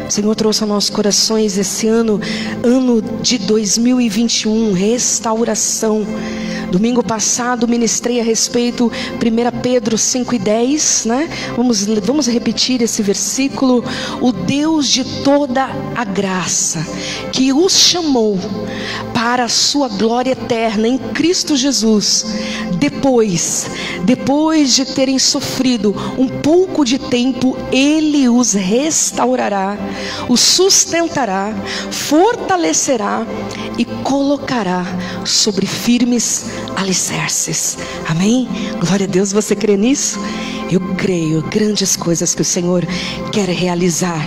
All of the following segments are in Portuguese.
O Senhor trouxe aos nossos corações esse ano de 2021, restauração. Domingo passado ministrei a respeito 1 Pedro 5:10, né? Vamos repetir esse versículo. O Deus de toda a graça, que os chamou para a sua glória eterna em Cristo Jesus, depois de terem sofrido um pouco de tempo, Ele os restaurará, os sustentará, fortalecerá e colocará sobre firmes alicerces. Amém? Glória a Deus. Você crê nisso? Eu creio. Grandes coisas que o Senhor quer realizar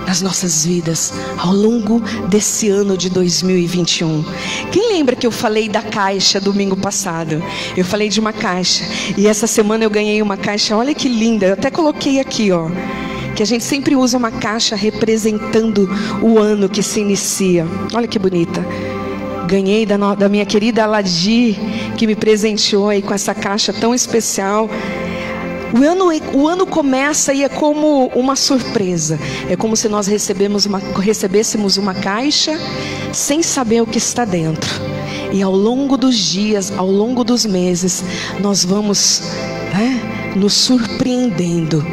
nas nossas vidas ao longo desse ano de 2021. Quem lembra que eu falei da caixa domingo passado? Eu falei de uma caixa, e essa semana eu ganhei uma caixa. Olha que linda, eu até coloquei aqui, ó, que a gente sempre usa uma caixa representando o ano que se inicia. Olha que bonita. Ganhei da minha querida Aladi, que me presenteou aí com essa caixa tão especial. O ano começa e é como uma surpresa. É como se nós recebêssemos uma caixa sem saber o que está dentro. E ao longo dos dias, ao longo dos meses, nós vamos nos surpreendendo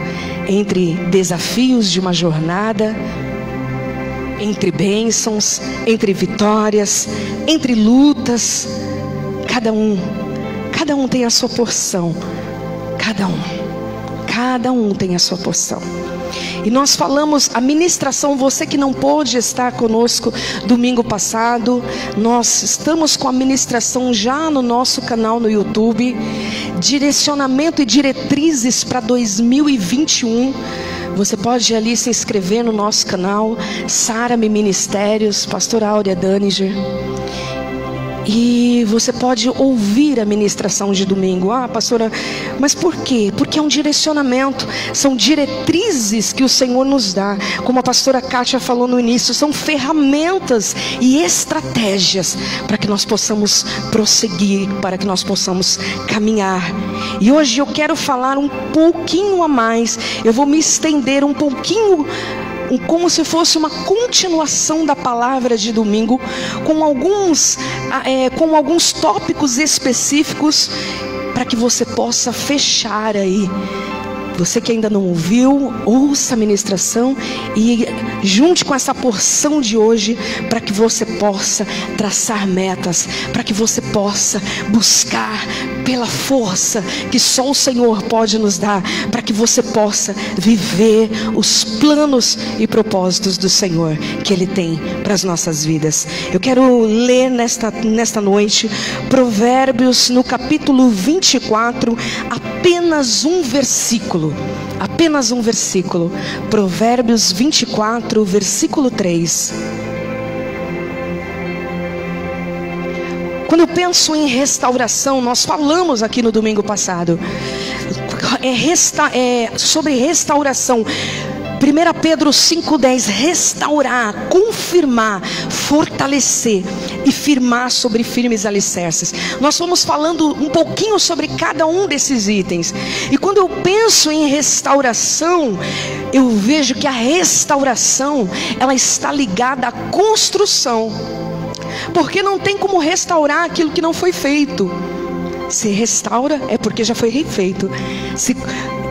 entre desafios de uma jornada, entre bênçãos, entre vitórias, entre lutas. Cada um tem a sua porção. Cada um tem a sua porção. E nós falamos a ministração. Você que não pôde estar conosco domingo passado, nós estamos com a ministração já no nosso canal no YouTube. Direcionamento e diretrizes para 2021. Você pode ali se inscrever no nosso canal, Sara-me Ministérios, pastora Áurea Daninger. E você pode ouvir a ministração de domingo. Ah, pastora, mas por quê? Porque é um direcionamento, são diretrizes que o Senhor nos dá. Como a pastora Kátia falou no início, são ferramentas e estratégias para que nós possamos prosseguir, para que nós possamos caminhar. E hoje eu quero falar um pouquinho a mais. Eu vou me estender um pouquinho, como se fosse uma continuação da palavra de domingo, com alguns tópicos específicos, para que você possa fechar aí. Você que ainda não ouviu, ouça a ministração e junte com essa porção de hoje, para que você possa traçar metas, para que você possa buscar pela força que só o Senhor pode nos dar, para que você possa viver os planos e propósitos do Senhor que Ele tem para as nossas vidas. Eu quero ler nesta noite Provérbios no capítulo 24, apenas um versículo. Provérbios 24, versículo 3. Quando eu penso em restauração, nós falamos aqui no domingo passado sobre restauração. 1 Pedro 5,10, restaurar, confirmar, fortalecer e firmar sobre firmes alicerces. Nós fomos falando um pouquinho sobre cada um desses itens. E quando eu penso em restauração, eu vejo que a restauração, ela está ligada à construção. Porque não tem como restaurar aquilo que não foi feito. Se restaura é porque já foi refeito.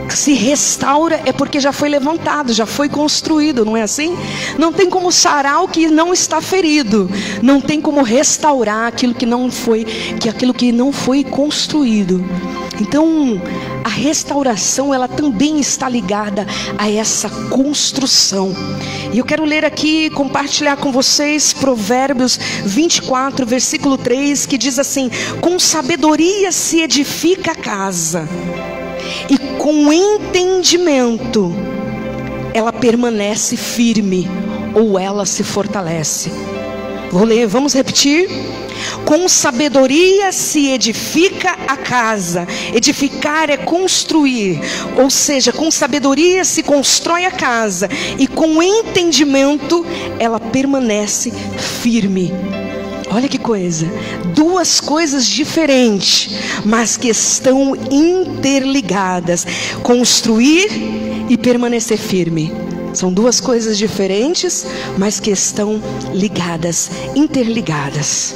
Se restaura é porque já foi levantado, já foi construído, não é assim? Não tem como sarar o que não está ferido. Não tem como restaurar aquilo que não foi construído. Então, a restauração, ela também está ligada a essa construção. E eu quero ler aqui, compartilhar com vocês Provérbios 24, versículo 3, que diz assim: com sabedoria se edifica a casa, e com entendimento ela permanece firme, ou ela se fortalece. Vou ler, vamos repetir. Com sabedoria se edifica a casa. Edificar é construir, ou seja, com sabedoria se constrói a casa, e com entendimento ela permanece firme. Olha que coisa, duas coisas diferentes, mas que estão interligadas: construir e permanecer firme. São duas coisas diferentes, mas que estão ligadas, interligadas.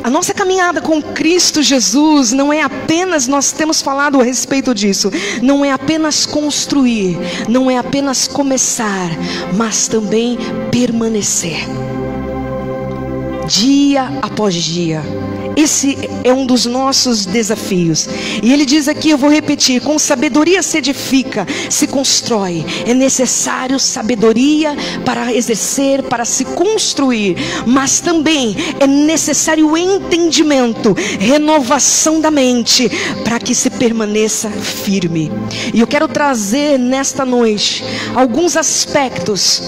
A nossa caminhada com Cristo Jesus não é apenas, nós temos falado a respeito disso, não é apenas construir, não é apenas começar, mas também permanecer. Dia após dia. Esse é um dos nossos desafios. E ele diz aqui, eu vou repetir: com sabedoria se edifica, se constrói. É necessário sabedoria para exercer, para se construir. Mas também é necessário entendimento, renovação da mente, para que se permaneça firme. E eu quero trazer nesta noite alguns aspectos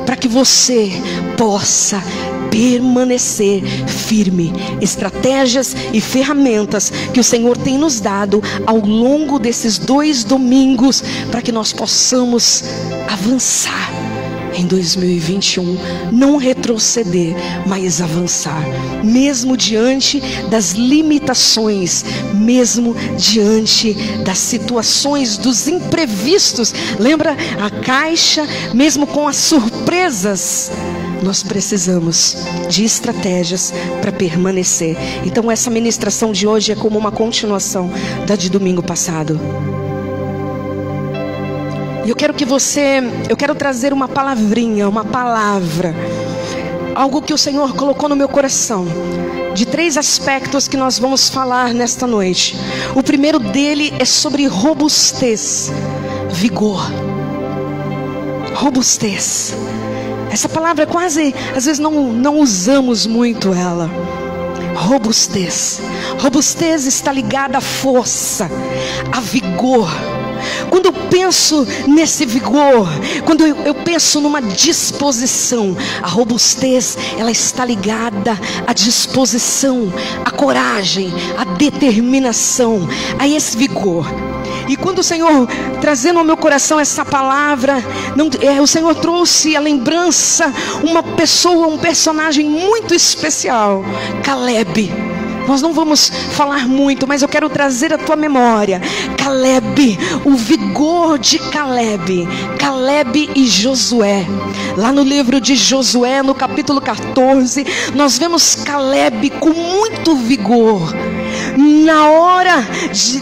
para que você possa permanecer firme. Estratégias e ferramentas que o Senhor tem nos dado ao longo desses 2 domingos, para que nós possamos avançar em 2021, não retroceder, mas avançar, mesmo diante das limitações, mesmo diante das situações, dos imprevistos. Lembra a caixa? Mesmo com as surpresas, nós precisamos de estratégias para permanecer. Então essa ministração de hoje é como uma continuação da de domingo passado. E eu quero trazer uma palavrinha, uma palavra, algo que o Senhor colocou no meu coração, de 3 aspectos que nós vamos falar nesta noite. O primeiro dele é sobre robustez, vigor. Robustez. Essa palavra quase, às vezes não usamos muito ela. Robustez. Robustez está ligada à força, a vigor. Quando eu penso nesse vigor, quando eu penso numa disposição, a robustez, ela está ligada à disposição, à coragem, à determinação, a esse vigor. E quando o Senhor, trazendo ao meu coração essa palavra, o Senhor trouxe a lembrança, uma pessoa, um personagem muito especial, Caleb. Nós não vamos falar muito, mas eu quero trazer à tua memória Caleb, o vigor de Caleb, Caleb e Josué. Lá no livro de Josué, no capítulo 14, nós vemos Caleb com muito vigor. Na hora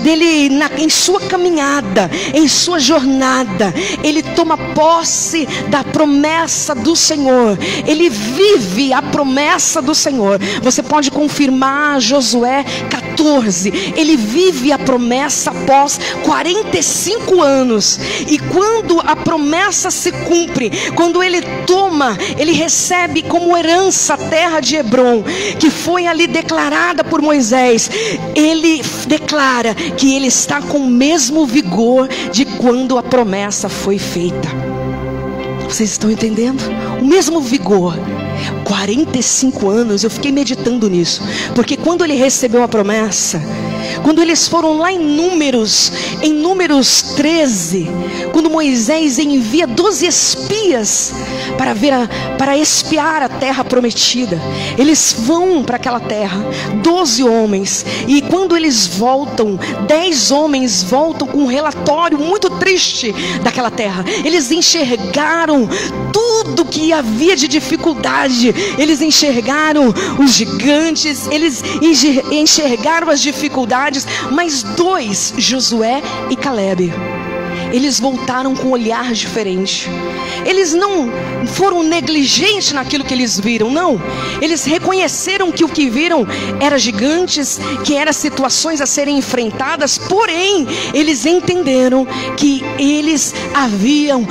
dele, em sua caminhada, em sua jornada, ele toma posse da promessa do Senhor. Ele vive a promessa do Senhor. Você pode confirmar Josué 14. Ele vive a promessa após 45 anos. E quando a promessa se cumpre, quando ele recebe como herança a terra de Hebrom, que foi ali declarada por Moisés, ele declara que ele está com o mesmo vigor de quando a promessa foi feita. Vocês estão entendendo? O mesmo vigor. 45 anos, eu fiquei meditando nisso, porque quando ele recebeu a promessa, quando eles foram lá em Números 13, quando Moisés envia 12 espias para espiar a terra prometida, eles vão para aquela terra, 12 homens, e quando eles voltam, 10 homens voltam com um relatório muito triste daquela terra. Eles enxergaram tudo que havia de dificuldade, eles enxergaram os gigantes, eles enxergaram as dificuldades, mas 2, Josué e Caleb, eles voltaram com um olhar diferente. Eles não foram negligentes naquilo que eles viram, não. Eles reconheceram que o que viram era gigantes, que eram situações a serem enfrentadas, porém, eles entenderam que eles haviam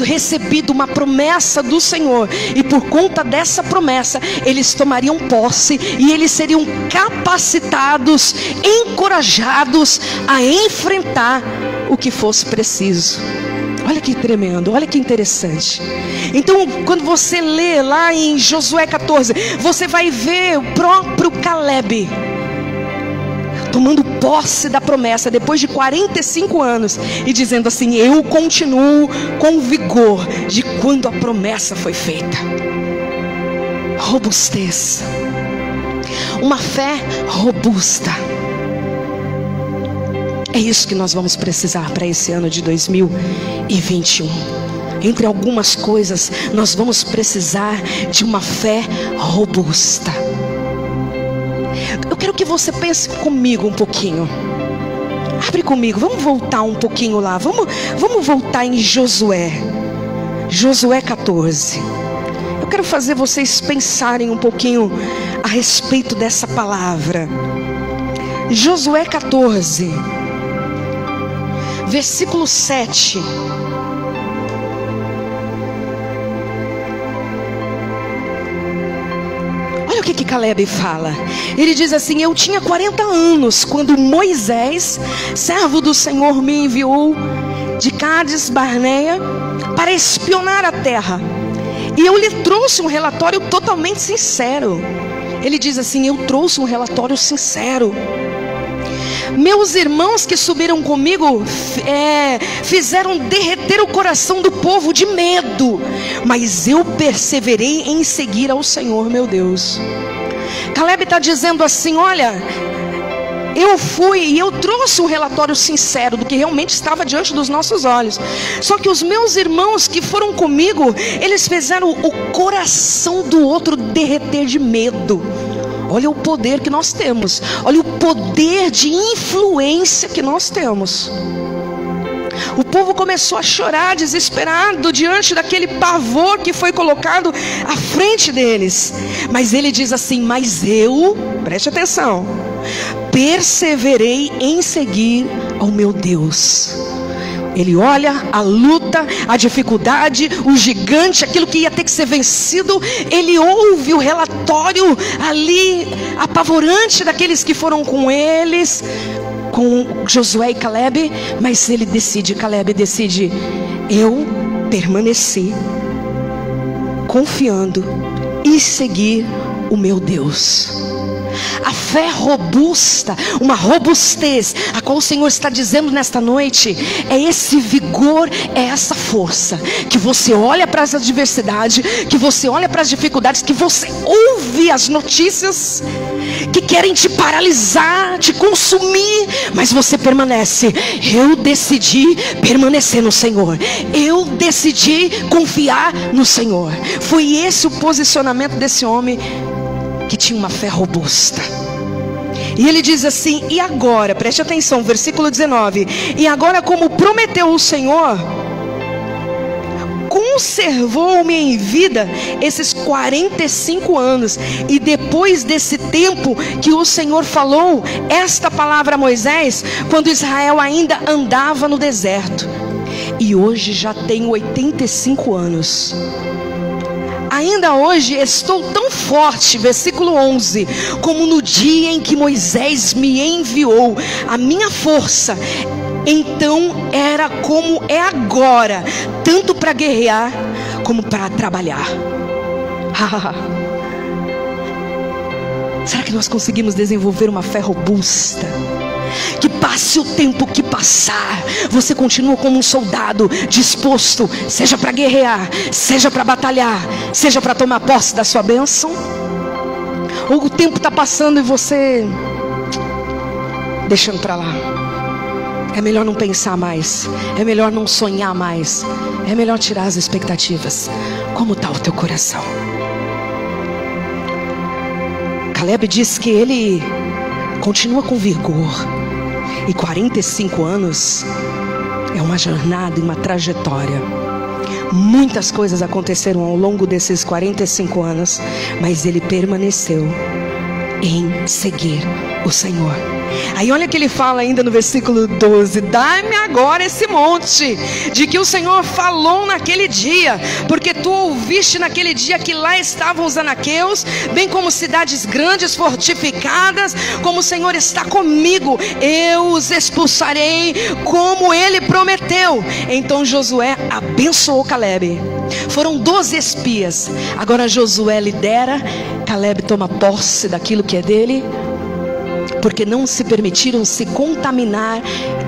recebido uma promessa do Senhor, e por conta dessa promessa, eles tomariam posse, e eles seriam capacitados, encorajados a enfrentar o que fosse preciso. Olha que tremendo, olha que interessante. Então, quando você lê lá em Josué 14, você vai ver o próprio Caleb tomando posse da promessa depois de 45 anos e dizendo assim: eu continuo com o vigor de quando a promessa foi feita. Robustez, uma fé robusta. É isso que nós vamos precisar para esse ano de 2021. Entre algumas coisas, nós vamos precisar de uma fé robusta. Eu quero que você pense comigo um pouquinho. Abre comigo, vamos voltar um pouquinho lá. Vamos voltar em Josué. Josué 14. Eu quero fazer vocês pensarem um pouquinho a respeito dessa palavra. Josué 14, versículo 7. Olha o que Caleb fala. Ele diz assim: eu tinha 40 anos quando Moisés, servo do Senhor, me enviou de Cádiz Barneia para espionar a terra. E eu lhe trouxe um relatório totalmente sincero. Ele diz assim: eu trouxe um relatório sincero. Meus irmãos que subiram comigo fizeram derreter o coração do povo de medo, mas eu perseverei em seguir ao Senhor meu Deus. Caleb está dizendo assim: olha, eu fui e eu trouxe um relatório sincero do que realmente estava diante dos nossos olhos. Só que os meus irmãos que foram comigo, eles fizeram o coração do outro derreter de medo. Olha o poder que nós temos. Olha o poder de influência que nós temos. O povo começou a chorar desesperado diante daquele pavor que foi colocado à frente deles. Mas ele diz assim: mas eu, preste atenção, perseverei em seguir ao meu Deus. Ele olha a luta, a dificuldade, o gigante, aquilo que ia ter que ser vencido. Ele ouve o relatório ali apavorante daqueles que foram com eles, com Josué e Caleb. Mas Caleb decide: eu permaneci confiando e seguir o meu Deus. A fé robusta, uma robustez, a qual o Senhor está dizendo nesta noite, é esse vigor, é essa força, que você olha para as adversidades, que você olha para as dificuldades, que você ouve as notícias que querem te paralisar, te consumir, mas você permanece. Eu decidi permanecer no Senhor, eu decidi confiar no Senhor. Foi esse o posicionamento desse homem que tinha uma fé robusta. E ele diz assim: e agora, preste atenção, versículo 19: e agora, como prometeu o Senhor, conservou-me em vida esses 45 anos. E depois desse tempo que o Senhor falou esta palavra a Moisés, quando Israel ainda andava no deserto. E hoje já tenho 85 anos. Ainda hoje estou tão forte, versículo 11, como no dia em que Moisés me enviou. A minha força então era como é agora, tanto para guerrear como para trabalhar. Será que nós conseguimos desenvolver uma fé robusta? Que passe o tempo que passar, você continua como um soldado disposto, seja para guerrear, seja para batalhar, seja para tomar posse da sua bênção? Ou o tempo está passando e você deixando para lá? É melhor não pensar mais, é melhor não sonhar mais, é melhor tirar as expectativas. Como está o teu coração? Caleb diz que ele continua com vigor. E 45 anos é uma jornada e uma trajetória. Muitas coisas aconteceram ao longo desses 45 anos, mas ele permaneceu em seguir o Senhor. Aí olha que ele fala ainda no versículo 12: dá-me agora esse monte de que o Senhor falou naquele dia, porque tu ouviste naquele dia que lá estavam os anaqueus, bem como cidades grandes fortificadas. Como o Senhor está comigo, eu os expulsarei como ele prometeu. Então Josué abençoou Caleb. Foram 12 espias. Agora Josué lidera, Caleb toma posse daquilo que é dele, porque não se permitiram se contaminar,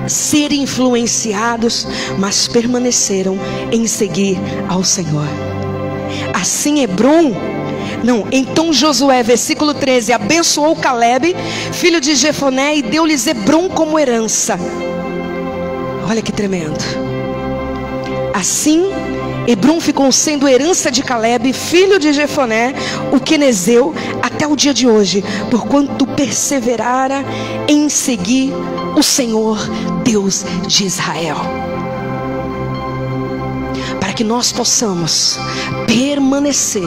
ser influenciados, mas permaneceram em seguir ao Senhor. Assim então Josué, versículo 13, abençoou Caleb, filho de Jefoné, e deu-lhes Hebrom como herança. Olha que tremendo. Assim, Hebrom ficou sendo herança de Caleb, filho de Jefoné, o quenezeu, até o dia de hoje, porquanto perseverara em seguir o Senhor, Deus de Israel. Para que nós possamos permanecer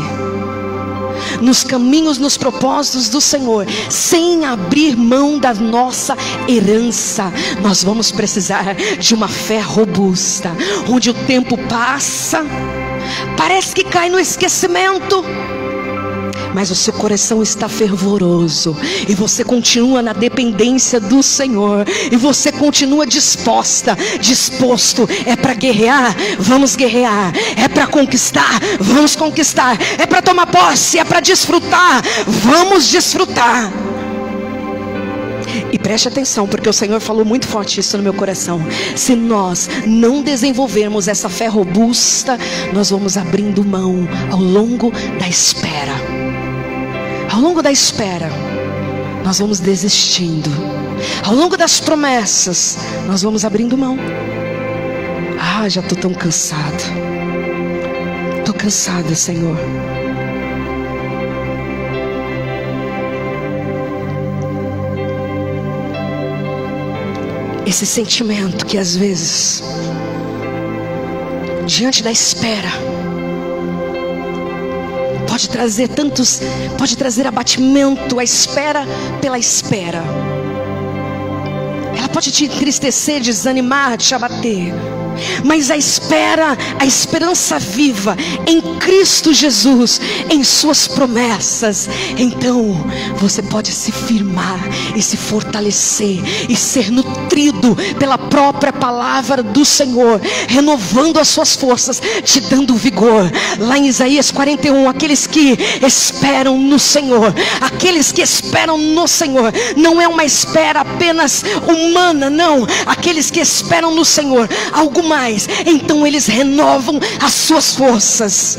nos caminhos, nos propósitos do Senhor, sem abrir mão da nossa herança, nós vamos precisar de uma fé robusta, onde o tempo passa, parece que cai no esquecimento, mas o seu coração está fervoroso, e você continua na dependência do Senhor, e você continua disposto. É para guerrear? Vamos guerrear. É para conquistar? Vamos conquistar. É para tomar posse? É para desfrutar? Vamos desfrutar. E preste atenção, porque o Senhor falou muito forte isso no meu coração. Se nós não desenvolvermos essa fé robusta, nós vamos abrindo mão ao longo da espera. Ao longo da espera, nós vamos desistindo. Ao longo das promessas, nós vamos abrindo mão. Ah, já estou tão cansada. Estou cansada, Senhor. Esse sentimento que às vezes, diante da espera, pode trazer abatimento. A espera pela espera, ela pode te entristecer, desanimar, te abater. Mas a esperança viva em Cristo Jesus, em suas promessas, então você pode se firmar e se fortalecer e ser nutrido pela própria palavra do Senhor, renovando as suas forças, te dando vigor. Lá em Isaías 41, aqueles que esperam no Senhor, aqueles que esperam no Senhor, não é uma espera apenas humana, não. Aqueles que esperam no Senhor, algo mais, então eles renovam as suas forças.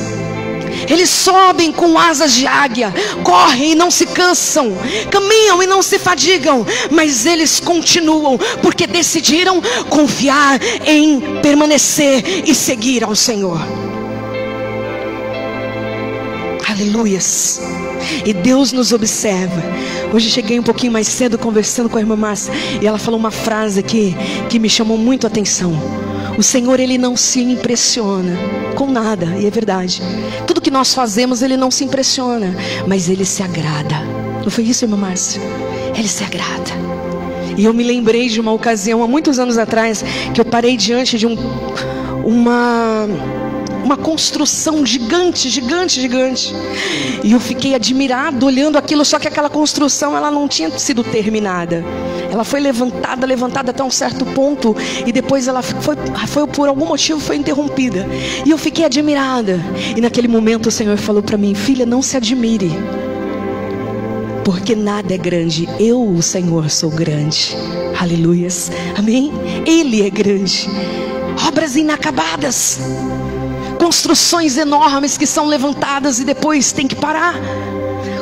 Eles sobem com asas de águia, correm e não se cansam, caminham e não se fadigam, mas eles continuam, porque decidiram confiar em permanecer e seguir ao Senhor. Aleluias. E Deus nos observa. Hoje cheguei um pouquinho mais cedo conversando com a irmã Márcia, e ela falou uma frase que me chamou muito a atenção. O Senhor, Ele não se impressiona com nada, e é verdade. Tudo que nós fazemos, Ele não se impressiona, mas Ele se agrada. Não foi isso, irmã Márcia? Ele se agrada. E eu me lembrei de uma ocasião, há muitos anos atrás, que eu parei diante de uma construção gigante. E eu fiquei admirado olhando aquilo, só que aquela construção, ela não tinha sido terminada. Ela foi levantada até um certo ponto, e depois ela foi por algum motivo foi interrompida. E eu fiquei admirada. E naquele momento o Senhor falou para mim: filha, não se admire, porque nada é grande. Eu, o Senhor, sou grande. Aleluias, amém? Ele é grande. Obras inacabadas, construções enormes que são levantadas e depois tem que parar.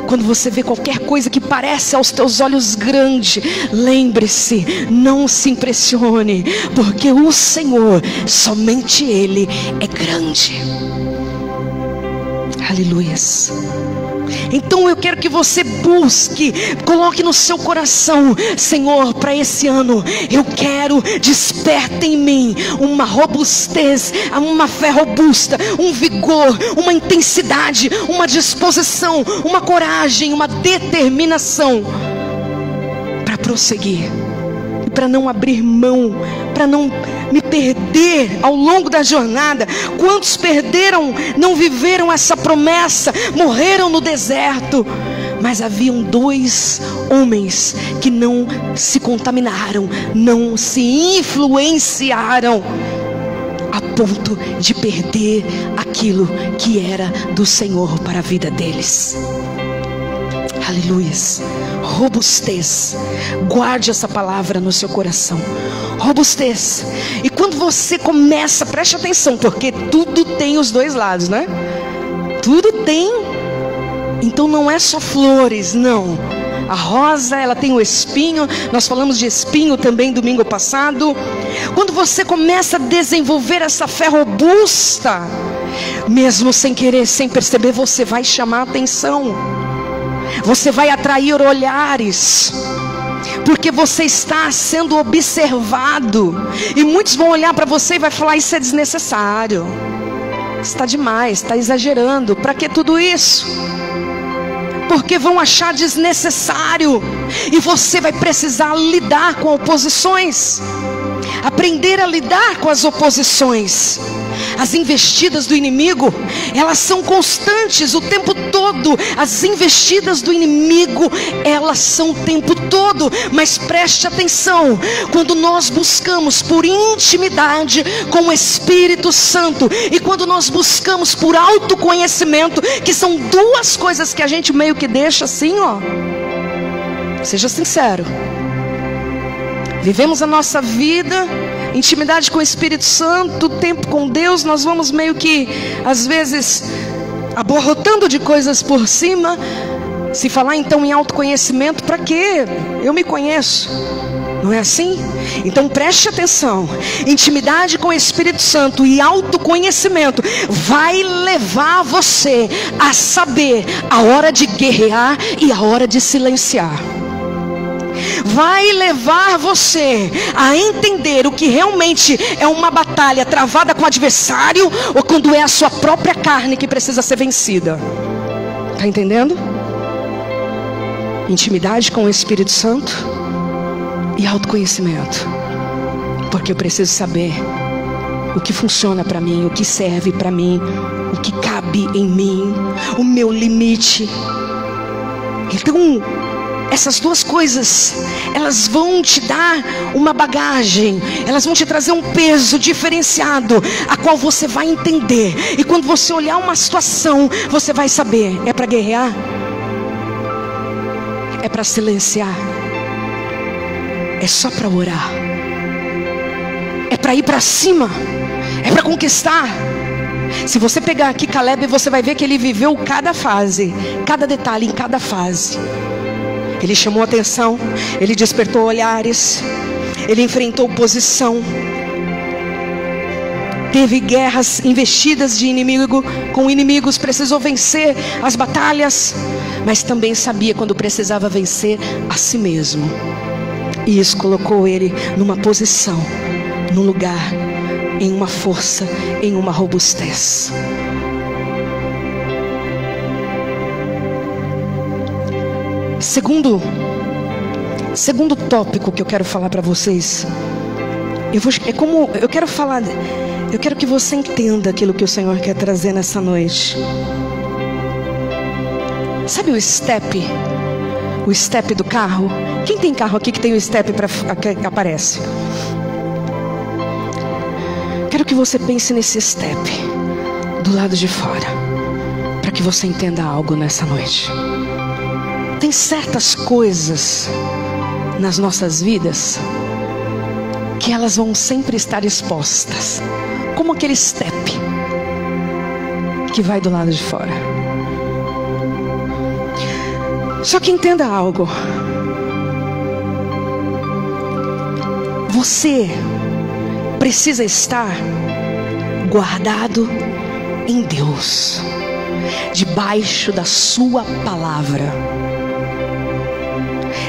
Quando você vê qualquer coisa que parece aos teus olhos grande, lembre-se, não se impressione, porque o Senhor, somente Ele é grande. Aleluias. Então eu quero que você busque, coloque no seu coração: Senhor, para esse ano eu quero, desperta em mim uma robustez, uma fé robusta, um vigor, uma intensidade, uma disposição, uma coragem, uma determinação para prosseguir, para não abrir mão, para não me perder ao longo da jornada. Quantos perderam, não viveram essa promessa, morreram no deserto. Mas haviam 2 homens que não se contaminaram, não se influenciaram a ponto de perder aquilo que era do Senhor para a vida deles. Aleluias. Robustez. Guarde essa palavra no seu coração. Robustez. E quando você começa, preste atenção, porque tudo tem os 2 lados, né? Tudo tem. Então não é só flores, não. A rosa, ela tem o espinho. Nós falamos de espinho também domingo passado. Quando você começa a desenvolver essa fé robusta, mesmo sem querer, sem perceber, você vai chamar a atenção. Você vai atrair olhares, porque você está sendo observado. E muitos vão olhar para você e vai falar: isso é desnecessário, está demais, está exagerando. Para que tudo isso? Porque vão achar desnecessário. E você vai precisar lidar com oposições, aprender a lidar com as oposições. As investidas do inimigo, elas são constantes o tempo todo. As investidas do inimigo, elas são o tempo todo. Mas preste atenção, quando nós buscamos por intimidade com o Espírito Santo, e quando nós buscamos por autoconhecimento, que são duas coisas que a gente meio que deixa assim, ó. Seja sincero. Vivemos a nossa vida, intimidade com o Espírito Santo, tempo com Deus, nós vamos meio que, às vezes, aborrotando de coisas por cima. Se falar então em autoconhecimento, para quê? Eu me conheço. Não é assim? Então preste atenção. Intimidade com o Espírito Santo e autoconhecimento vai levar você a saber a hora de guerrear e a hora de silenciar. Vai levar você a entender o que realmente é uma batalha travada com o adversário, ou quando é a sua própria carne que precisa ser vencida. Está entendendo? Intimidade com o Espírito Santo e autoconhecimento, porque eu preciso saber o que funciona para mim, o que serve para mim, o que cabe em mim, o meu limite. Então, essas duas coisas, elas vão te dar uma bagagem, elas vão te trazer um peso diferenciado, a qual você vai entender. E quando você olhar uma situação, você vai saber: é para guerrear? É para silenciar? É só para orar? É para ir para cima? É para conquistar? Se você pegar aqui Caleb, você vai ver que ele viveu cada fase, cada detalhe em cada fase. Ele chamou atenção, ele despertou olhares, ele enfrentou oposição, teve guerras, investidas de inimigo com inimigos, precisou vencer as batalhas, mas também sabia quando precisava vencer a si mesmo. E isso colocou ele numa posição, num lugar, em uma força, em uma robustez. Segundo tópico que eu quero falar para vocês, eu quero que você entenda aquilo que o Senhor quer trazer nessa noite. Sabe o step? O step do carro? Quem tem carro aqui que tem o step que aparece? Quero que você pense nesse step do lado de fora, para que você entenda algo nessa noite. Tem certas coisas nas nossas vidas que elas vão sempre estar expostas, como aquele step que vai do lado de fora. Só que entenda algo: você precisa estar guardado em Deus, debaixo da sua palavra.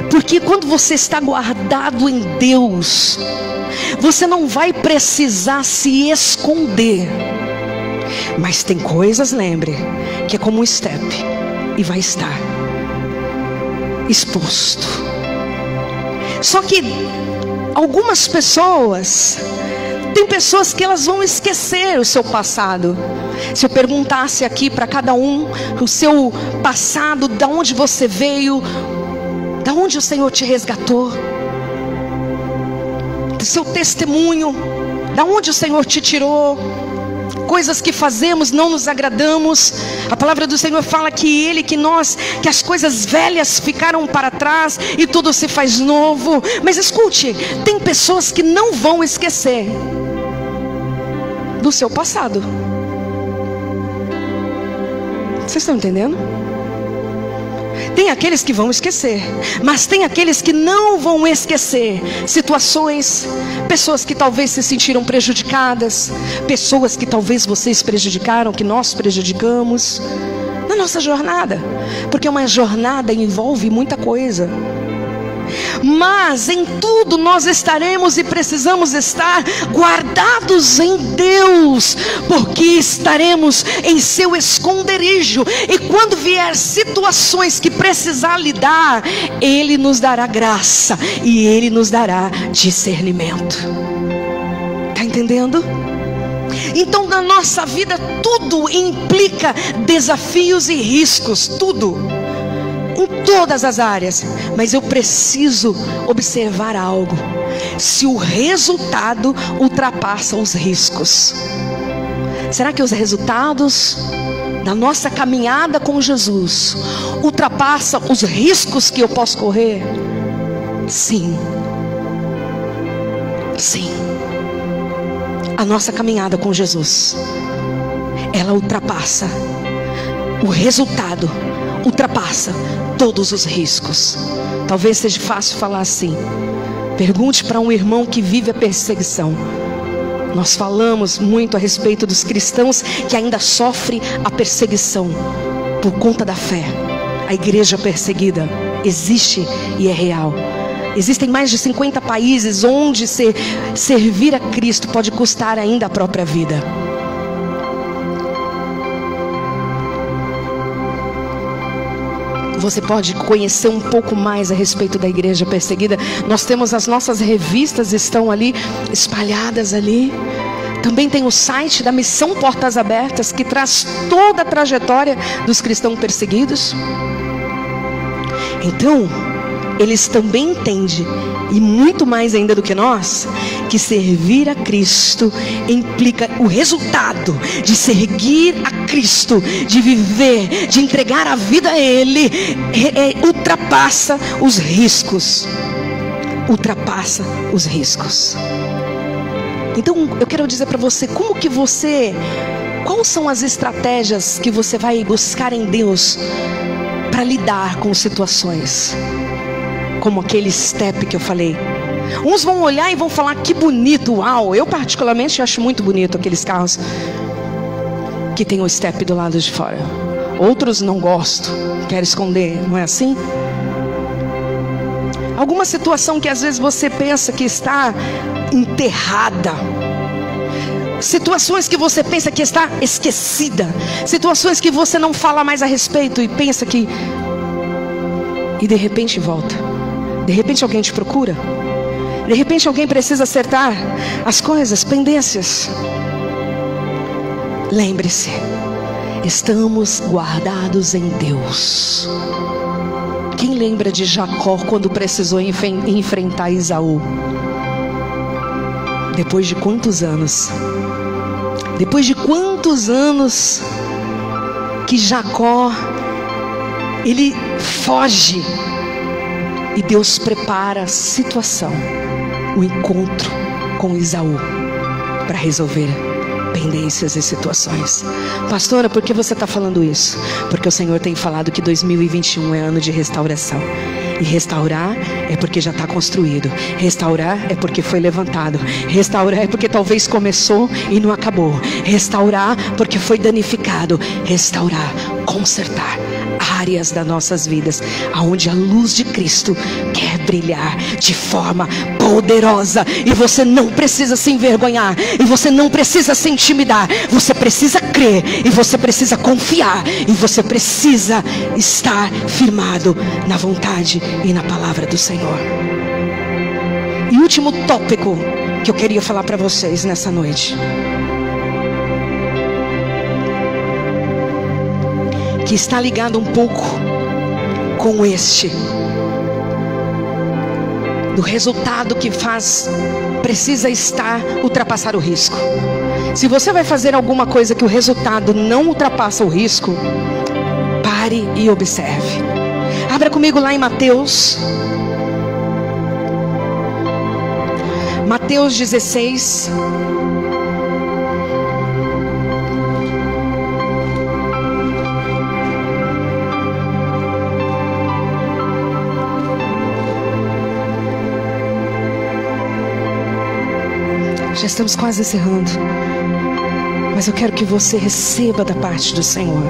Porque quando você está guardado em Deus, você não vai precisar se esconder. Mas tem coisas, lembre, que é como um step e vai estar exposto. Só que algumas pessoas, tem pessoas que elas vão esquecer o seu passado. Se eu perguntasse aqui para cada um o seu passado, de onde você veio, da onde o Senhor te resgatou, do seu testemunho, da onde o Senhor te tirou, coisas que fazemos, não nos agradamos. A palavra do Senhor fala que que as coisas velhas ficaram para trás e tudo se faz novo. Mas escute, tem pessoas que não vão esquecer do seu passado. Vocês estão entendendo? Tem aqueles que vão esquecer, mas tem aqueles que não vão esquecer situações, pessoas que talvez se sentiram prejudicadas, pessoas que talvez vocês prejudicaram, que nós prejudicamos na nossa jornada, porque uma jornada envolve muita coisa. Mas em tudo nós estaremos e precisamos estar guardados em Deus, porque estaremos em seu esconderijo, e quando vier situações que precisar lidar, Ele nos dará graça e Ele nos dará discernimento. Está entendendo? Então na nossa vida tudo implica desafios e riscos, tudo, em todas as áreas. Mas eu preciso observar algo: se o resultado ultrapassa os riscos. Será que os resultados da nossa caminhada com Jesus ultrapassam os riscos que eu posso correr? Sim. Sim. A nossa caminhada com Jesus, ela ultrapassa, o resultado ultrapassa todos os riscos. Talvez seja fácil falar assim. Pergunte para um irmão que vive a perseguição. Nós falamos muito a respeito dos cristãos que ainda sofrem a perseguição por conta da fé. A igreja perseguida existe e é real. Existem mais de 50 países onde servir a Cristo pode custar ainda a própria vida. Você pode conhecer um pouco mais a respeito da igreja perseguida. Nós temos as nossas revistas, estão ali espalhadas ali. Também tem o site da Missão Portas Abertas, que traz toda a trajetória dos cristãos perseguidos. Então, eles também entendem, e muito mais ainda do que nós, que servir a Cristo implica o resultado de seguir a Cristo, de viver, de entregar a vida a Ele, ultrapassa os riscos. Ultrapassa os riscos. Então eu quero dizer para você, quais são as estratégias que você vai buscar em Deus para lidar com situações como aquele step que eu falei? Uns vão olhar e vão falar: que bonito, uau. Eu particularmente acho muito bonito aqueles carros que tem o step do lado de fora. Outros não gostam, querem esconder, não é assim? Alguma situação que às vezes você pensa que está enterrada, situações que você pensa que está esquecida, situações que você não fala mais a respeito e pensa que... e de repente volta. De repente alguém te procura. De repente alguém precisa acertar as coisas, pendências. Lembre-se, estamos guardados em Deus. Quem lembra de Jacó quando precisou enfrentar Esaú? Depois de quantos anos? Depois de quantos anos que Jacó, ele foge, e Deus prepara a situação, o encontro com Esaú, para resolver pendências e situações. Pastora, por que você está falando isso? Porque o Senhor tem falado que 2021 é ano de restauração. E restaurar é porque já está construído. Restaurar é porque foi levantado. Restaurar é porque talvez começou e não acabou. Restaurar porque foi danificado. Restaurar, consertar áreas das nossas vidas aonde a luz de Cristo quer brilhar de forma poderosa. E você não precisa se envergonhar, e você não precisa se intimidar. Você precisa crer, e você precisa confiar, e você precisa estar firmado na vontade e na palavra do Senhor. E último tópico que eu queria falar para vocês nessa noite, que está ligado um pouco com este, do resultado que precisa ultrapassar o risco. Se você vai fazer alguma coisa que o resultado não ultrapassa o risco, pare e observe. Abra comigo lá em Mateus 16. Já estamos quase encerrando. Mas eu quero que você receba da parte do Senhor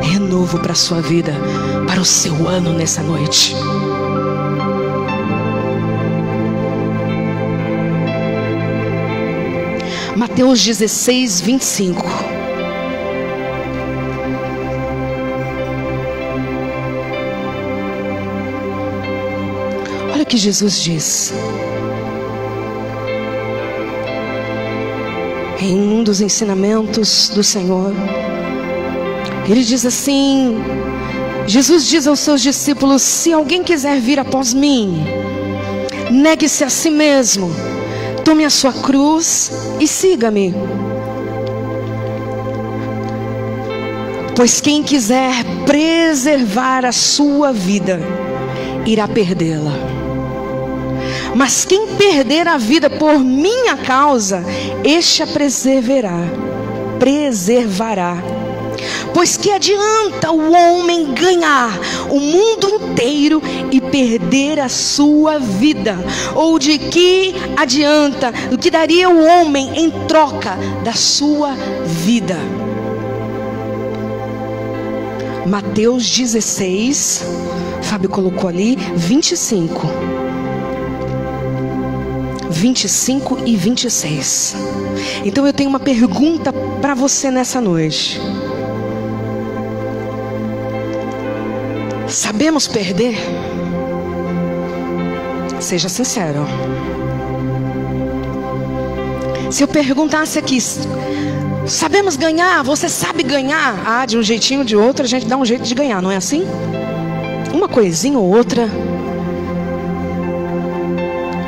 renovo para a sua vida, para o seu ano nessa noite. Mateus 16, 25. Olha o que Jesus diz. Em um dos ensinamentos do Senhor, Ele diz assim: Jesus diz aos seus discípulos: se alguém quiser vir após mim, negue-se a si mesmo, tome a sua cruz e siga-me. Pois quem quiser preservar a sua vida, irá perdê-la. Mas quem perder a vida por minha causa, este a preservará. Pois que adianta o homem ganhar o mundo inteiro e perder a sua vida? Ou de que adianta, o que daria o homem em troca da sua vida? Mateus 16, Fábio colocou ali, 25 e 26. Então eu tenho uma pergunta para você nessa noite. Sabemos perder? Seja sincero. Se eu perguntasse aqui, sabemos ganhar? Você sabe ganhar? Ah, de um jeitinho ou de outro a gente dá um jeito de ganhar, não é assim? Uma coisinha ou outra.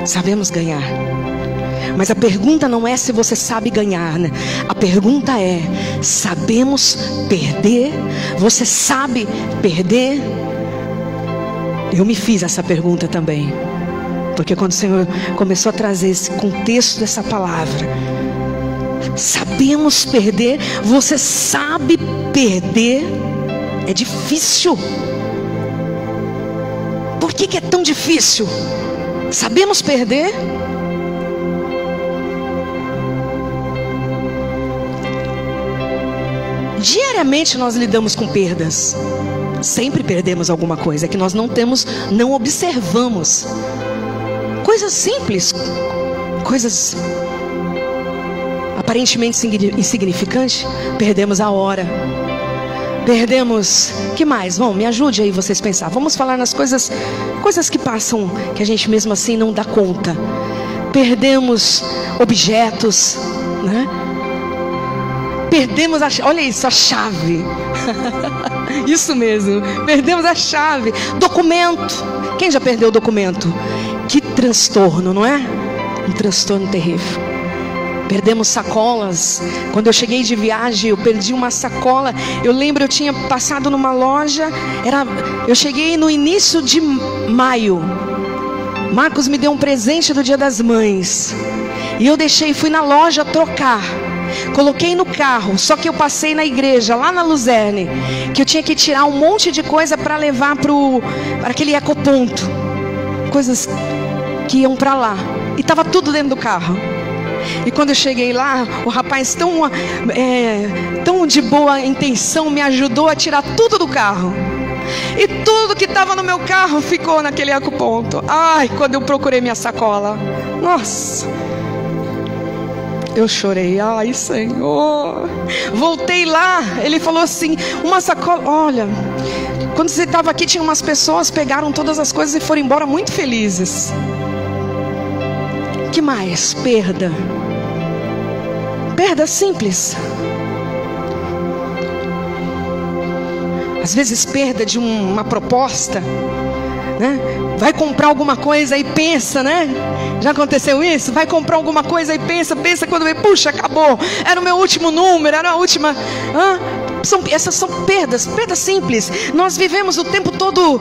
Sabemos ganhar. Mas a pergunta não é se você sabe ganhar, né? A pergunta é: sabemos perder? Você sabe perder? Eu me fiz essa pergunta também, porque quando o Senhor começou a trazer esse contexto dessa palavra, sabemos perder? Você sabe perder? É difícil. Por que é tão difícil? Sabemos perder? Diariamente nós lidamos com perdas. Sempre perdemos alguma coisa, é que nós não observamos. Coisas simples, coisas aparentemente insignificantes. Perdemos a hora. Perdemos, que mais? Bom, me ajude aí vocês pensar. Vamos falar nas coisas que passam, que a gente mesmo assim não dá conta. Perdemos objetos, né? Perdemos olha isso, a chave. Isso mesmo, perdemos a chave. Documento. Quem já perdeu o documento? Que transtorno, não é? Um transtorno terrível. Perdemos sacolas. Quando eu cheguei de viagem, eu perdi uma sacola. Eu lembro, eu tinha passado numa loja. Eu cheguei no início de maio. Marcos me deu um presente do Dia das Mães. E eu fui na loja trocar. Coloquei no carro, só que eu passei na igreja, lá na Luzerne, que eu tinha que tirar um monte de coisa para levar para aquele ecoponto. Coisas que iam para lá. E estava tudo dentro do carro. E quando eu cheguei lá, o rapaz tão de boa intenção me ajudou a tirar tudo do carro. E tudo que estava no meu carro ficou naquele ecoponto. Ai, quando eu procurei minha sacola, nossa, eu chorei. Ai, Senhor. Voltei lá, ele falou assim, uma sacola, olha, quando você estava aqui tinha umas pessoas, pegaram todas as coisas e foram embora muito felizes. Que mais? Perda. Perda simples. Às vezes perda de uma proposta, né? Vai comprar alguma coisa e pensa, né? Já aconteceu isso? Vai comprar alguma coisa e pensa quando vê, puxa, acabou. Era o meu último número, era a última. Essas são perdas simples. Nós vivemos o tempo todo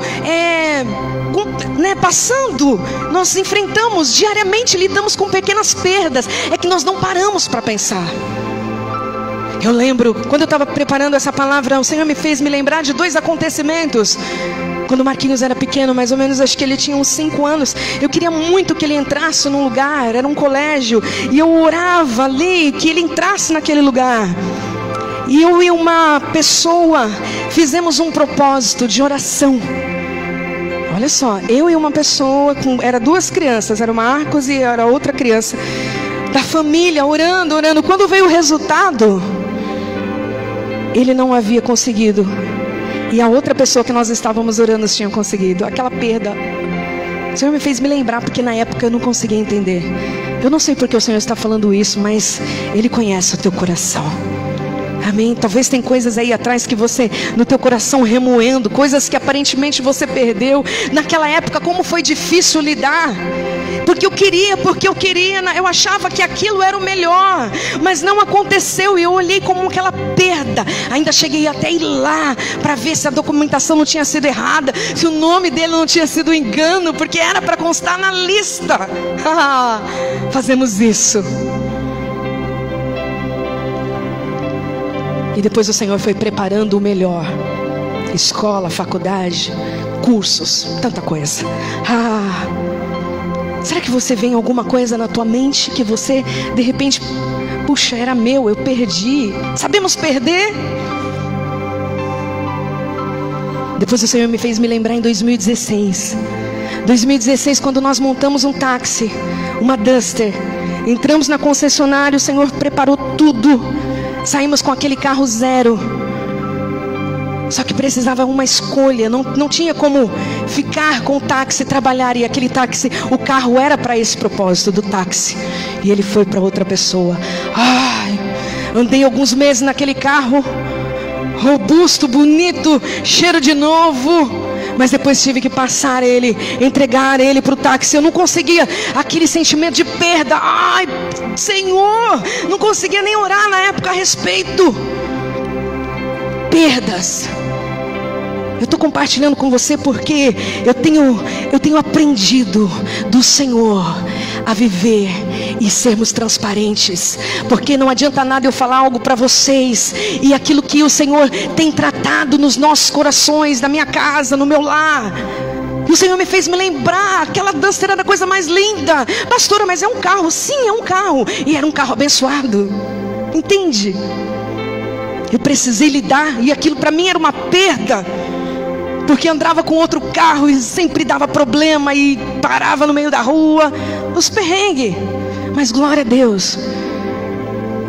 passando. Nós enfrentamos diariamente, lidamos com pequenas perdas. É que nós não paramos para pensar. Eu lembro, quando eu estava preparando essa palavra, o Senhor me fez me lembrar de 2 acontecimentos. Quando o Marquinhos era pequeno, mais ou menos, acho que ele tinha uns 5 anos, eu queria muito que ele entrasse num lugar, era um colégio, e eu orava ali que ele entrasse naquele lugar. E eu e uma pessoa fizemos um propósito de oração. Olha só, eu e uma pessoa, era 2 crianças, era o Marcos e era outra criança da família, orando. Quando veio o resultado, ele não havia conseguido, e a outra pessoa que nós estávamos orando tinha conseguido. Aquela perda, o Senhor me fez me lembrar, porque na época eu não conseguia entender. Eu não sei porque o Senhor está falando isso, mas Ele conhece o teu coração. Amém? Talvez tem coisas aí atrás que você, no teu coração remoendo, coisas que aparentemente você perdeu. Naquela época, como foi difícil lidar. Porque eu queria, eu achava que aquilo era o melhor, mas não aconteceu, e eu olhei como aquela perda. Ainda cheguei até ir lá, para ver se a documentação não tinha sido errada, se o nome dele não tinha sido engano, porque era para constar na lista. Fazemos isso. E depois o Senhor foi preparando o melhor. Escola, faculdade, cursos, tanta coisa. Será que você vê alguma coisa na tua mente que você, de repente, puxa, era meu, eu perdi. Sabemos perder? Depois o Senhor me fez me lembrar em 2016. 2016, quando nós montamos um táxi, uma Duster. Entramos na concessionária, o Senhor preparou tudo. Saímos com aquele carro zero. Só que precisava uma escolha. Não tinha como ficar com o táxi, trabalhar. E aquele táxi, o carro era para esse propósito do táxi. E ele foi para outra pessoa. Andei alguns meses naquele carro, robusto, bonito, cheiro de novo. Mas depois tive que passar ele, entregar ele para o táxi. Eu não conseguia, aquele sentimento de perda. Senhor, não conseguia nem orar na época a respeito. Perdas. Eu estou compartilhando com você porque eu tenho aprendido do Senhor a viver e sermos transparentes. Porque não adianta nada eu falar algo para vocês e aquilo que o Senhor tem tratado nos nossos corações, na minha casa, no meu lar. E o Senhor me fez me lembrar, aquela Duster era a coisa mais linda. Pastora, mas é um carro. Sim, é um carro. E era um carro abençoado. Entende? Eu precisei lidar, e aquilo para mim era uma perda. Porque andava com outro carro e sempre dava problema e parava no meio da rua. Os perrengues. Mas glória a Deus.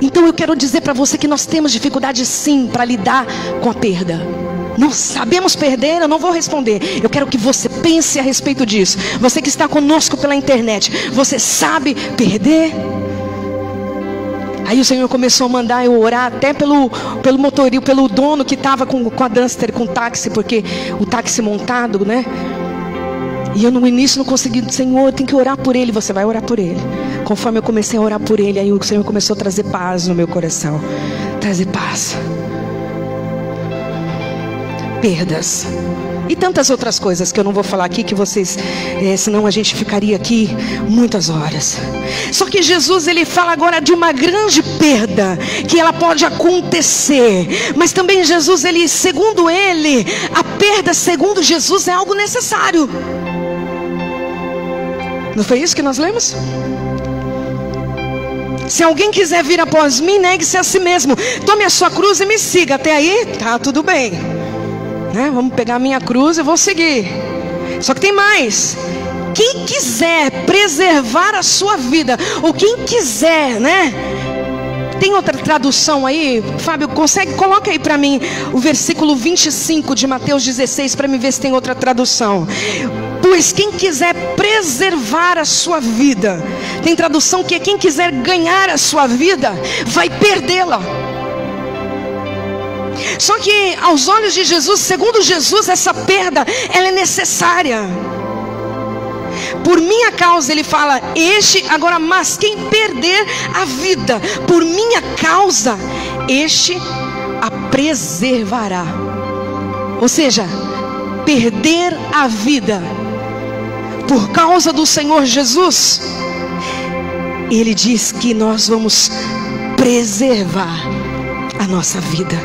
Então eu quero dizer para você que nós temos dificuldade sim para lidar com a perda. Não sabemos perder, eu não vou responder. Eu quero que você pense a respeito disso. Você que está conosco pela internet, você sabe perder? Aí o Senhor começou a mandar eu orar até pelo motorista, pelo dono que estava com a Duster, com o táxi, porque o táxi montado, né? E eu no início não consegui. Senhor, tem que orar por ele. Você vai orar por ele. Conforme eu comecei a orar por ele, aí o Senhor começou a trazer paz no meu coração. Trazer paz. Perdas. E tantas outras coisas que eu não vou falar aqui, que vocês, senão a gente ficaria aqui muitas horas. Só que Jesus, ele fala agora de uma grande perda, que ela pode acontecer. Mas também Jesus, ele, segundo ele, a perda, segundo Jesus, é algo necessário. Não foi isso que nós lemos? Se alguém quiser vir após mim, negue-se a si mesmo. Tome a sua cruz e me siga. Até aí, tá tudo bem, né? Vamos pegar a minha cruz e vou seguir. Só que tem mais. Quem quiser preservar a sua vida, ou quem quiser, né? Tem outra tradução aí? Fábio, consegue? Coloca aí para mim o versículo 25 de Mateus 16, para me ver se tem outra tradução. Pois quem quiser preservar a sua vida, tem tradução que é quem quiser ganhar a sua vida, vai perdê-la. Só que aos olhos de Jesus, segundo Jesus, essa perda, ela é necessária. Por minha causa, ele fala, agora, mas quem perder a vida por minha causa, este a preservará. Ou seja, perder a vida por causa do Senhor Jesus, ele diz que nós vamos preservar a nossa vida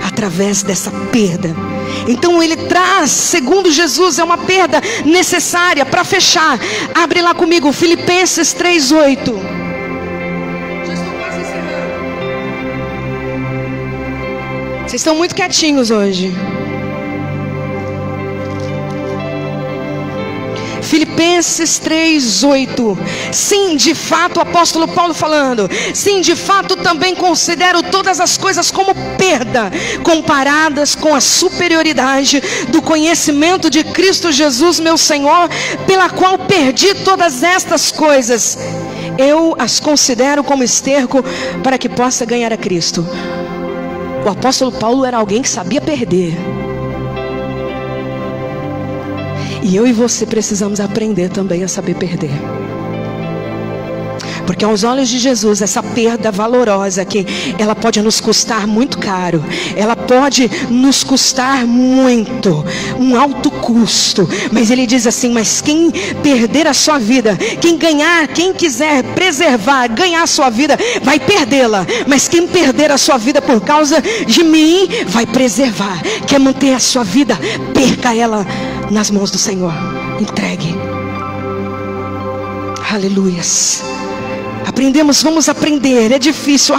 através dessa perda. Então ele traz, segundo Jesus, é uma perda necessária. Para fechar, abre lá comigo, Filipenses 3:8. Já estou quase encerrando. Vocês estão muito quietinhos hoje. Filipenses 3:8. Sim, de fato, o apóstolo Paulo falando, sim, de fato também considero todas as coisas como perda, comparadas com a superioridade do conhecimento de Cristo Jesus, meu Senhor, pela qual perdi todas estas coisas. Eu as considero como esterco para que possa ganhar a Cristo. O apóstolo Paulo era alguém que sabia perder. E eu e você precisamos aprender também a saber perder. Porque aos olhos de Jesus, essa perda valorosa aqui, ela pode nos custar muito caro. Ela pode nos custar muito, um alto custo. Mas ele diz assim, mas quem perder a sua vida, quem ganhar, quem quiser preservar, ganhar a sua vida, vai perdê-la. Mas quem perder a sua vida por causa de mim, vai preservar. Quer manter a sua vida, perca ela nas mãos do Senhor. Entregue. Aleluias. Aprendemos, vamos aprender. É difícil,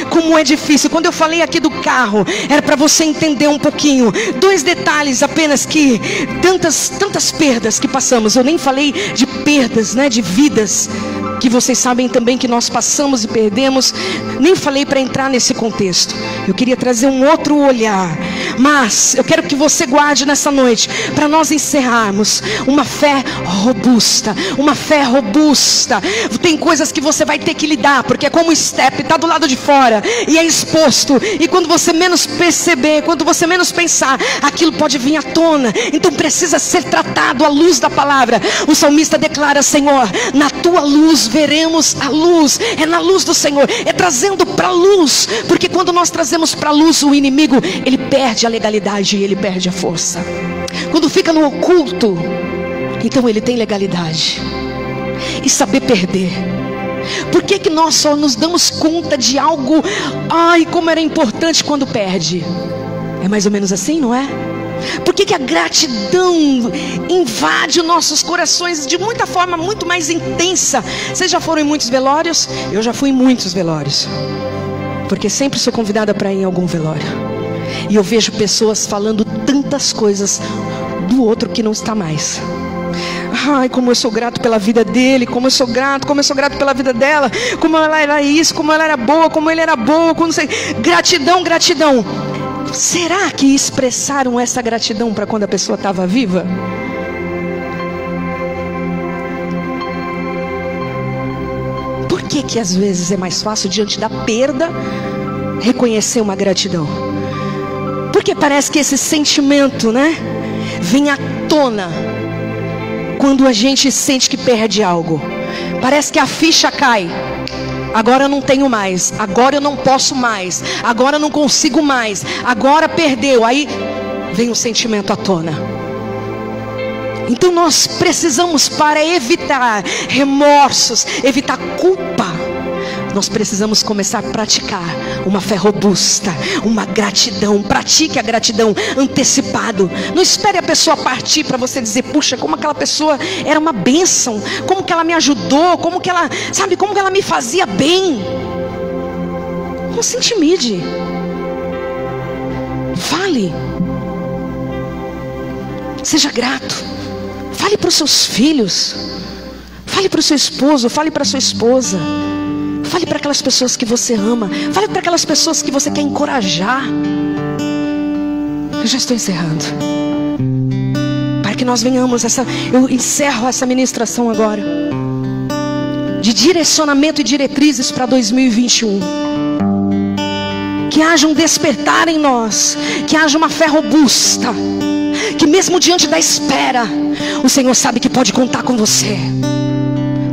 como é difícil. Quando eu falei aqui do carro, era para você entender um pouquinho. 2 detalhes apenas, que tantas perdas que passamos. Eu nem falei de perdas, né, de vidas, que vocês sabem também que nós passamos e perdemos. Nem falei para entrar nesse contexto. Eu queria trazer um outro olhar. Mas eu quero que você guarde nessa noite, para nós encerrarmos, uma fé robusta. Uma fé robusta. Tem coisas que você vai ter que lidar, porque é como o step, está do lado de fora e é exposto. E quando você menos perceber, quando você menos pensar, aquilo pode vir à tona. Então precisa ser tratado à luz da palavra. O salmista declara, Senhor, na tua luz veremos a luz. É na luz do Senhor, é trazendo para a luz. Porque quando nós trazemos para a luz, o inimigo, ele perde a legalidade e ele perde a força. Quando fica no oculto, então ele tem legalidade. E saber perder. Por que nós só nos damos conta de algo, como era importante quando perde? É mais ou menos assim, não é? Por que a gratidão invade os nossos corações de muita forma muito mais intensa? Vocês já foram em muitos velórios? Eu já fui em muitos velórios, porque sempre sou convidada para ir em algum velório. E eu vejo pessoas falando tantas coisas do outro que não está mais. Ai, como eu sou grato pela vida dele, como eu sou grato pela vida dela, como ela era isso, como ela era boa, como ele era boa, como não sei. Gratidão, gratidão. Será que expressaram essa gratidão para quando a pessoa estava viva? Por que às vezes é mais fácil, diante da perda, reconhecer uma gratidão? Porque parece que esse sentimento, né, vem à tona quando a gente sente que perde algo. Parece que a ficha cai. Agora eu não tenho mais, agora eu não posso mais, agora eu não consigo mais, agora perdeu. Aí vem o sentimento à tona. Então nós precisamos, para evitar remorsos, evitar culpa, nós precisamos começar a praticar uma fé robusta, uma gratidão. Pratique a gratidão antecipado. Não espere a pessoa partir para você dizer, puxa, como aquela pessoa era uma bênção, como que ela me ajudou, como que ela, sabe, como que ela me fazia bem. Não se intimide. Fale. Seja grato. Fale para os seus filhos. Fale para o seu esposo, fale para a sua esposa. Fale para aquelas pessoas que você ama. Fale para aquelas pessoas que você quer encorajar. Eu já estou encerrando. Para que nós venhamos eu encerro essa ministração agora, de direcionamento e diretrizes para 2021. Que haja um despertar em nós. Que haja uma fé robusta. Que mesmo diante da espera, o Senhor sabe que pode contar com você.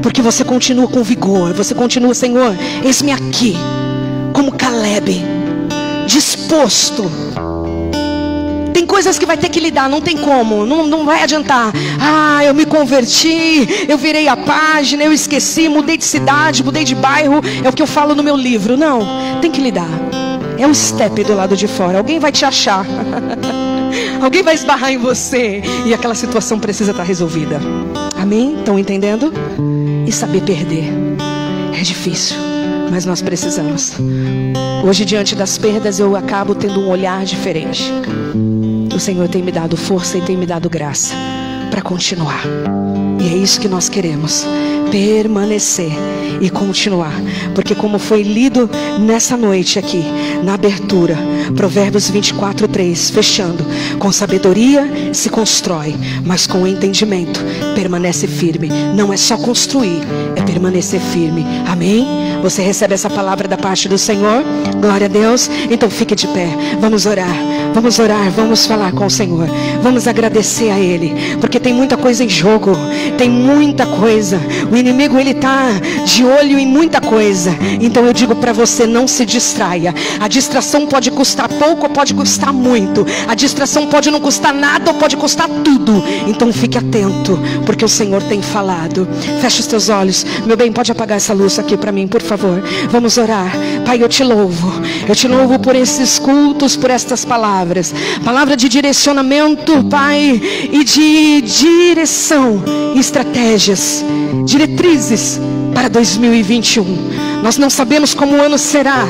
Porque você continua com vigor. Você continua, Senhor, eis-me aqui, como Caleb, disposto. Tem coisas que vai ter que lidar, não tem como, não vai adiantar. Eu me converti, eu virei a página, eu esqueci, mudei de cidade, mudei de bairro. É o que eu falo no meu livro. Não, tem que lidar. É um step do lado de fora, alguém vai te achar. Alguém vai esbarrar em você e aquela situação precisa estar resolvida. Amém? Estão entendendo? E saber perder é difícil, mas nós precisamos. Hoje, diante das perdas, eu acabo tendo um olhar diferente. O Senhor tem me dado força e tem me dado graça para continuar. E é isso que nós queremos, permanecer e continuar. Porque como foi lido nessa noite aqui, na abertura, Provérbios 24:3, fechando: com sabedoria se constrói, mas com entendimento permanece firme. Não é só construir, é permanecer firme. Amém? Você recebe essa palavra da parte do Senhor? Glória a Deus. Então fique de pé, vamos orar. Vamos orar, vamos falar com o Senhor. Vamos agradecer a Ele, porque tem muita coisa em jogo. Tem muita coisa. O inimigo, ele está de olho em muita coisa. Então eu digo para você, não se distraia. A distração pode custar pouco ou pode custar muito. A distração pode não custar nada ou pode custar tudo. Então fique atento, porque o Senhor tem falado. Feche os teus olhos. Meu bem, pode apagar essa luz aqui para mim, por favor. Vamos orar. Pai, eu te louvo. Eu te louvo por esses cultos, por estas palavras. Palavra de direcionamento, Pai, e de direção, estratégias, diretrizes para 2021. Nós não sabemos como o ano será.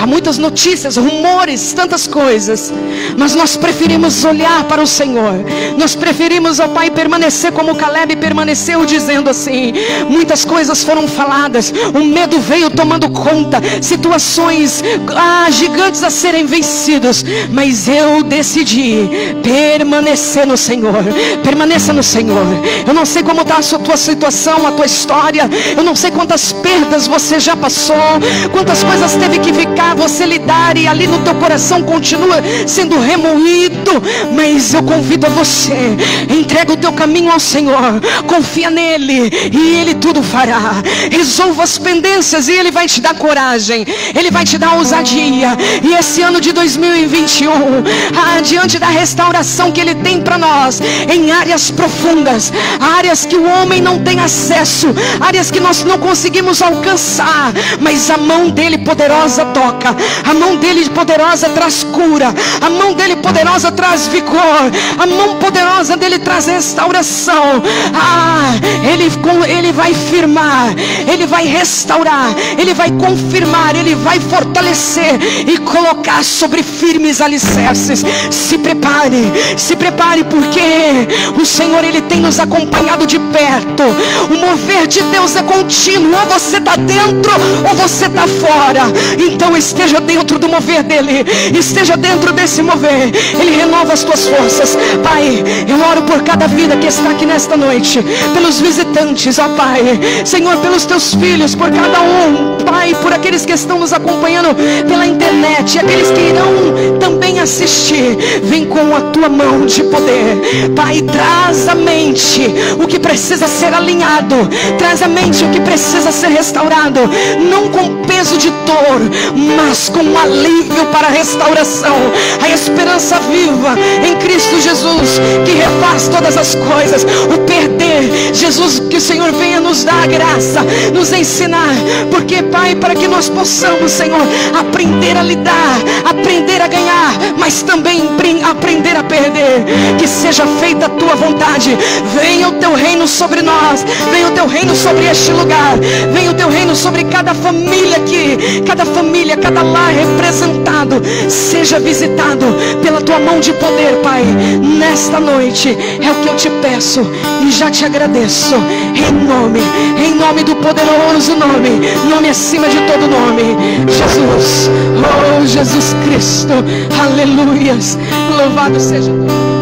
Há muitas notícias, rumores, tantas coisas, mas nós preferimos olhar para o Senhor. Nós preferimos, ó Pai, permanecer como Caleb permaneceu, dizendo assim: muitas coisas foram faladas, o medo veio tomando conta, situações gigantes a serem vencidos, mas eu decidi permanecer no Senhor. Permaneça no Senhor. Eu não sei como está a tua situação, a tua história. Eu não sei quantas perdas você já passou, quantas coisas teve que ficar você lidar e ali no teu coração continua sendo remoído, mas eu convido a você, entrega o teu caminho ao Senhor, confia nele e Ele tudo fará. Resolva as pendências e Ele vai te dar coragem, Ele vai te dar ousadia. E esse ano de 2021, diante da restauração que Ele tem para nós, em áreas profundas, áreas que o homem não tem acesso, áreas que nós não conseguimos alcançar, mas a mão dele poderosa toca. A mão dele poderosa traz cura. A mão dele poderosa traz vigor. A mão poderosa dele traz restauração. Ele vai firmar, Ele vai restaurar, Ele vai confirmar, Ele vai fortalecer e colocar sobre firmes alicerces. Se prepare, porque o Senhor, Ele tem nos acompanhado de perto. O mover de Deus é contínuo. Ou você está dentro ou você está fora. Então esteja dentro do mover dele, esteja dentro desse mover. Ele renova as tuas forças. Pai, eu oro por cada vida que está aqui nesta noite, pelos visitantes, ó Pai, Senhor, pelos teus filhos, por cada um, Pai, por aqueles que estão nos acompanhando pela internet, e aqueles que irão também assistir. Vem com a tua mão de poder, Pai, traz à mente o que precisa ser alinhado, traz à mente o que precisa ser restaurado, não com peso de dor, mas com alívio para a restauração, a esperança viva em Cristo Jesus, que refaz todas as coisas. O perder, Jesus, que o Senhor venha nos dar a graça, nos ensinar, porque, Pai, para que nós possamos, Senhor, aprender a lidar, aprender a ganhar, mas também aprender a perder. Que seja feita a tua vontade. Venha o teu reino sobre nós, venha o teu reino sobre este lugar, venha o teu reino sobre cada família aqui, cada família, cada lar representado, seja visitado pela tua mão de poder, Pai, nesta noite. É o que eu te peço e já te agradeço, em nome do poderoso nome acima de todo nome, Jesus. Oh Jesus Cristo, aleluias, louvado seja Deus.